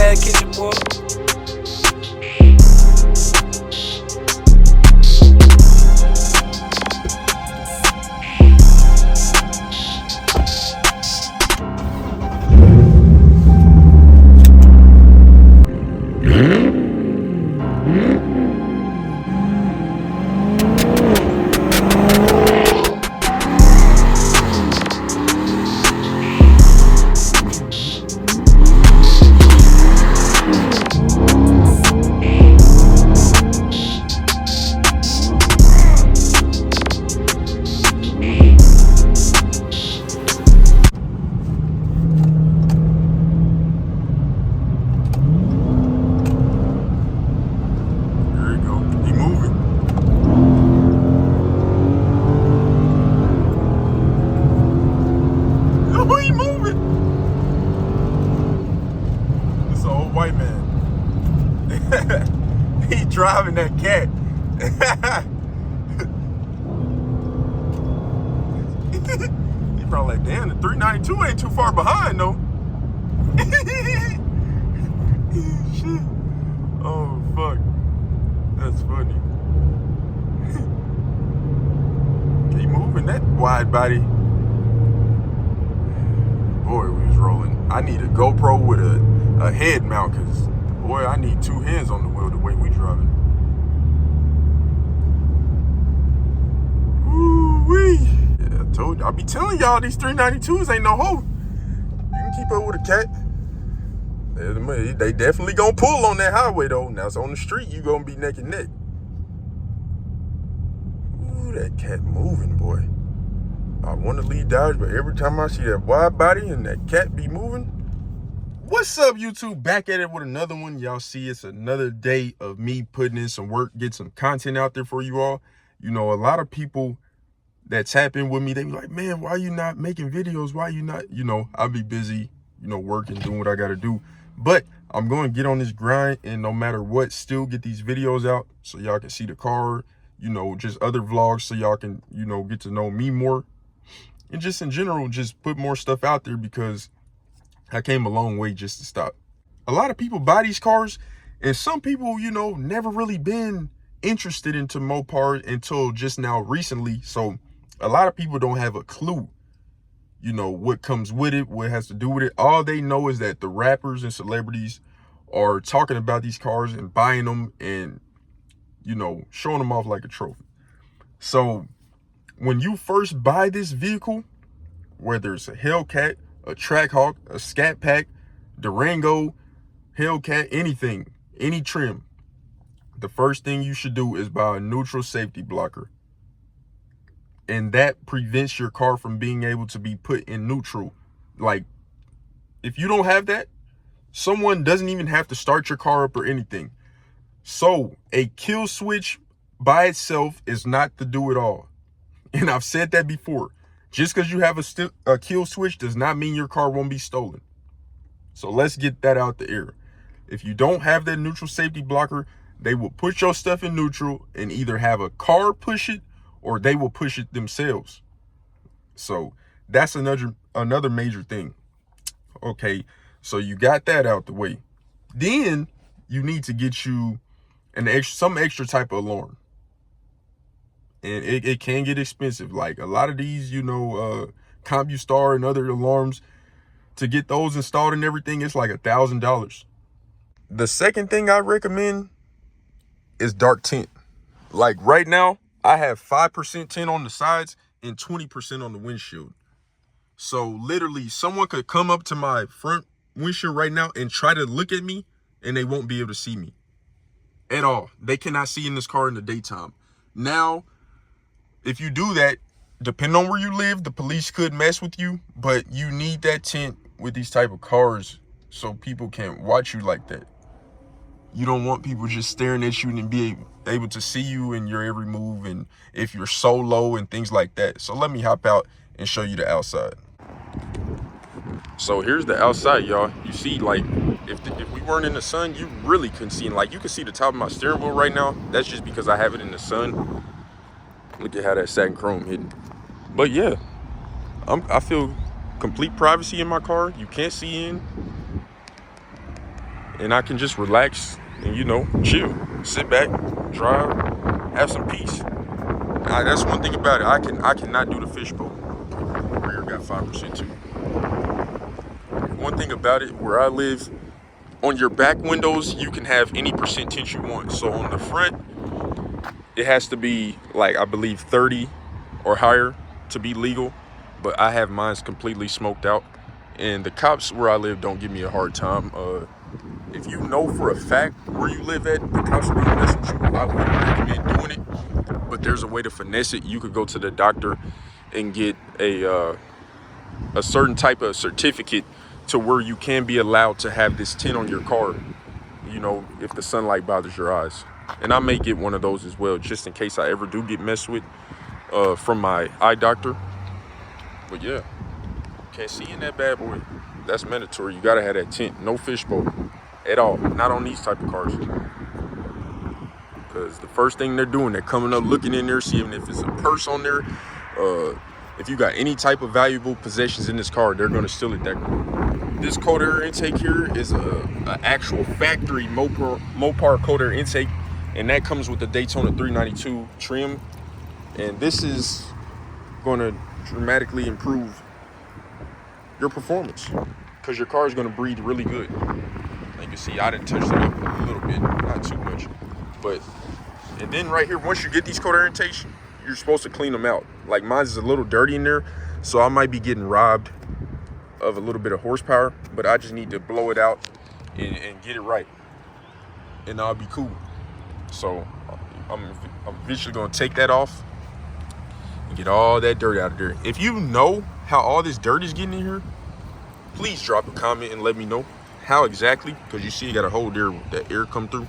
bad kitchen boy. White man. He driving that cat. He probably like, damn, the 392 ain't too far behind though. Shit. Oh fuck. That's funny. Keep moving that wide body. Boy, we was rolling. I need a GoPro with a head mount, because boy, I need two hands on the wheel the way we driving. Woo-wee. Yeah, I told you, I be telling y'all these 392s ain't no hoe. You can keep up with a cat. They definitely gonna pull on that highway though. Now it's on the street, you gonna be neck and neck. Ooh, that cat moving, boy. I want to lead Dodge, but every time I see that wide body and that cat be moving. What's up, YouTube? Back at it with another one. Y'all see, it's another day of me putting in some work, get some content out there for you all. You know, a lot of people that tap in with me, they be like, man, why are you not making videos? Why are you not, you know, I'll be busy, you know, working, doing what I got to do. But I'm going to get on this grind, and no matter what, still get these videos out so y'all can see the car, you know, just other vlogs so y'all can, you know, get to know me more. And just in general, just put more stuff out there, because I came a long way just to stop. A lot of people buy these cars, and some people, you know, never really been interested into Mopar until just now recently. So a lot of people don't have a clue, you know, what comes with it, what has to do with it. All they know is that the rappers and celebrities are talking about these cars and buying them and, you know, showing them off like a trophy. So when you first buy this vehicle, whether it's a Hellcat, a Trackhawk, a Scat Pack, Durango, Hellcat, anything, any trim, the first thing you should do is buy a neutral safety blocker. And that prevents your car from being able to be put in neutral. Like, if you don't have that, someone doesn't even have to start your car up or anything. So a kill switch by itself is not the do it all. And I've said that before. Just because you have a kill switch does not mean your car won't be stolen. So let's get that out the air. If you don't have that neutral safety blocker, they will put your stuff in neutral and either have a car push it or they will push it themselves. So that's another major thing. Okay, so you got that out the way. Then you need to get you some extra type of alarm. And it can get expensive. Like a lot of these, you know, CompuStar and other alarms, to get those installed and everything, it's like $1,000. The second thing I recommend is dark tint. Like right now, I have 5% tint on the sides and 20% on the windshield. So literally someone could come up to my front windshield right now and try to look at me, and they won't be able to see me at all. They cannot see in this car in the daytime. Now, if you do that, depending on where you live, the police could mess with you, but you need that tint with these type of cars so people can't watch you like that. You don't want people just staring at you and be able to see you in your every move, and if you're solo and things like that. So let me hop out and show you the outside. So here's the outside, y'all. You see, like, if we weren't in the sun, you really couldn't see. Like, you can see the top of my steering wheel right now. That's just because I have it in the sun. Look at how that satin chrome hidden. But yeah, I feel complete privacy in my car. You can't see in. and I can just relax and, you know, chill, sit back, drive, have some peace. That's one thing about it. I cannot do the fishbowl. Rear got 5% too. One thing about it, where I live, on your back windows, you can have any percent tint you want. So on the front, it has to be like, I believe 30 or higher to be legal, but I have mine's completely smoked out. And the cops where I live don't give me a hard time. If you know for a fact where you live at, the cops are gonna mess with you. I wouldn't recommend doing it, but there's a way to finesse it. You could go to the doctor and get a certain type of certificate to where you can be allowed to have this tint on your car, you know, if the sunlight bothers your eyes. And I may get one of those as well, just in case I ever do get messed with from my eye doctor. But yeah, can't see in that bad boy. That's mandatory. You gotta have that tint. No fishbowl at all. Not on these type of cars. Because the first thing they're doing, they're coming up, looking in there, seeing if it's a purse on there. If you got any type of valuable possessions in this car, they're gonna steal it. This cold air intake here is a actual factory Mopar cold air intake, and that comes with the Daytona 392 trim. And this is gonna dramatically improve your performance because your car is gonna breathe really good. Like you can see, I didn't touch it up a little bit, not too much. But, and then right here, once you get these cold air intakes, you're supposed to clean them out. Like mine is a little dirty in there, so I might be getting robbed of a little bit of horsepower, but I just need to blow it out and get it right, and I'll be cool. So I'm eventually gonna take that off and get all that dirt out of there. If you know how all this dirt is getting in here, please drop a comment and let me know how exactly, because you see you got a hole there that air come through,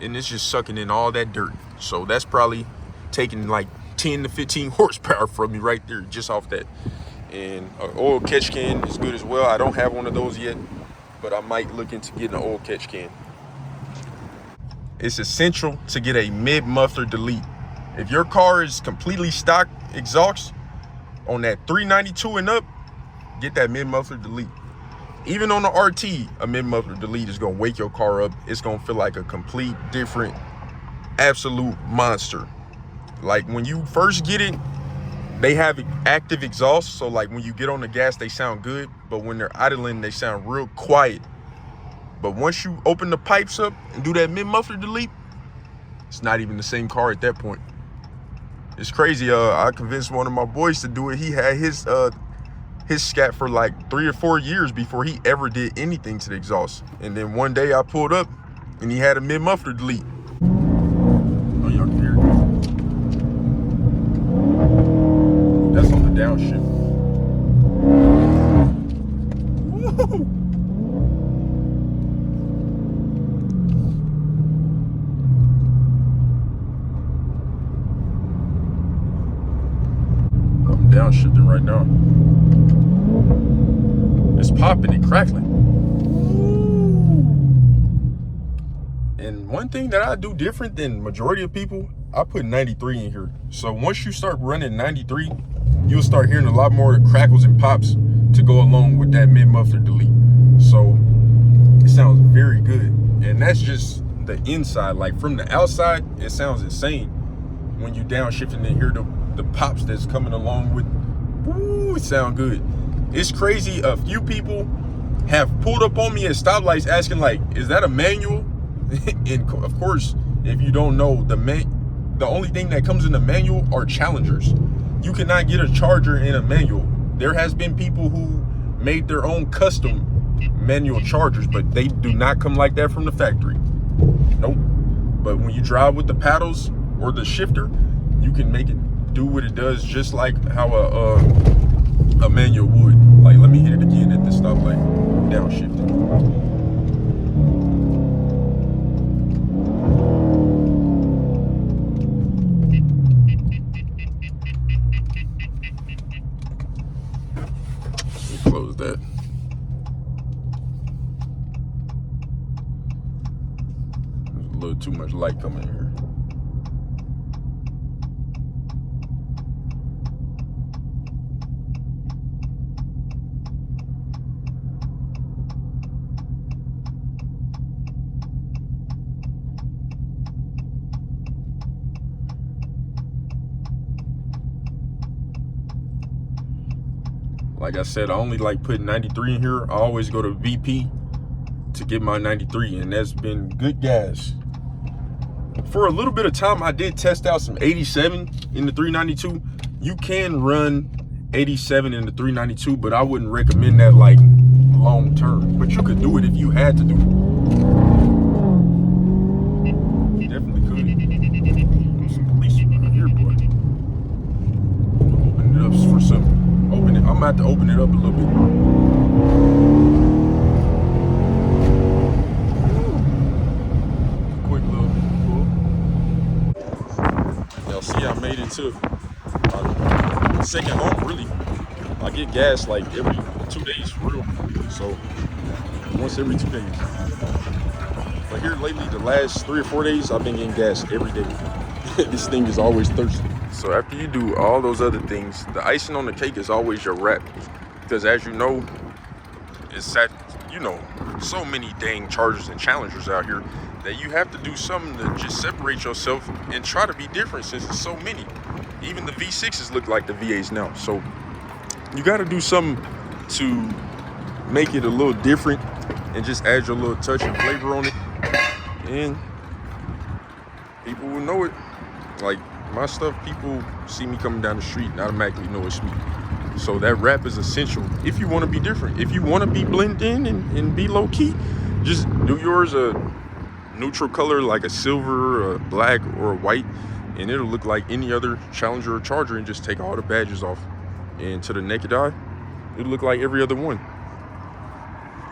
and it's just sucking in all that dirt. So that's probably taking like 10 to 15 horsepower from me right there, just off that. And an oil catch can is good as well. I don't have one of those yet, but I might look into getting an oil catch can. It's essential to get a mid-muffler delete. If your car is completely stock exhaust on that 392 and up, get that mid-muffler delete. Even on the RT, a mid-muffler delete is gonna wake your car up. It's gonna feel like a complete different, absolute monster. Like when you first get it, they have active exhaust, so like when you get on the gas, they sound good, but when they're idling, they sound real quiet. But once you open the pipes up and do that mid-muffler delete, it's not even the same car at that point. It's crazy. I convinced one of my boys to do it. He had his Scat for like 3 or 4 years before he ever did anything to the exhaust. And then one day I pulled up and he had a mid-muffler delete. Oh, y'all can hear it. That's on the downshift. Woo! I'm downshifting right now. It's popping and crackling. And one thing that I do different than majority of people, I put 93 in here. So once you start running 93, you'll start hearing a lot more crackles and pops to go along with that mid-muffler delete. So it sounds very good. And that's just the inside. Like from the outside, it sounds insane. When you downshifting and hear the pops that's coming along with, ooh, it sound good. It's crazy. A few people have pulled up on me at stoplights asking like, is that a manual? And of course, if you don't know, the only thing that comes in the manual are Challengers. You cannot get a Charger in a manual. There has been people who made their own custom manual Chargers, but they do not come like that from the factory. Nope. But when you drive with the paddles or the shifter, you can make it do what it does, just like how a manual would. Like, let me hit it again at the stoplight. Downshift. Close that. There's a little too much light coming in here. Like I said, I only like putting 93 in here. I always go to VP to get my 93, and that's been good gas. For a little bit of time, I did test out some 87 in the 392. You can run 87 in the 392, but I wouldn't recommend that like long term. But you could do it if you had to do it. You definitely could. There's some police around here, boy. Open it up for some. Open it. I'm about to open it up a little bit. Quick little pull. Y'all see, I made it to my second home. Really, I get gas like every 2 days for real. So once every 2 days. But here lately, the last 3 or 4 days, I've been getting gas every day. This thing is always thirsty. So after you do all those other things, the icing on the cake is always your wrap. Because as you know, it's at, so many dang Chargers and Challengers out here that you have to do something to just separate yourself and try to be different, since there's so many. Even the V6s look like the V8s now. So you got to do something to make it a little different and just add your little touch and flavor on it. And people will know it. Like my stuff, people see me coming down the street and automatically know it's me. So that wrap is essential if you want to be different. If you want to be blend in and be low key, just do yours a neutral color like a silver, a black, or a white, and it'll look like any other Challenger or Charger, and just take all the badges off. And to the naked eye, it'll look like every other one.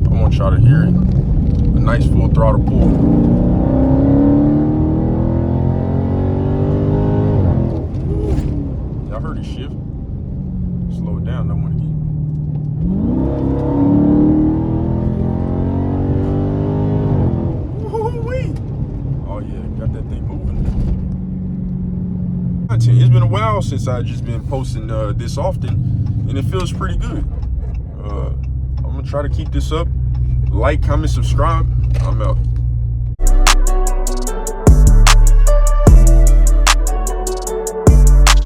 I want y'all to hear it. A nice full throttle pull. Y'all heard it shift. Slow it down, don't want to get. Woo-wee. Oh yeah, got that thing moving. It's been a while since I've just been posting this often, and it feels pretty good. I'm gonna try to keep this up. Like, comment, subscribe. I'm out.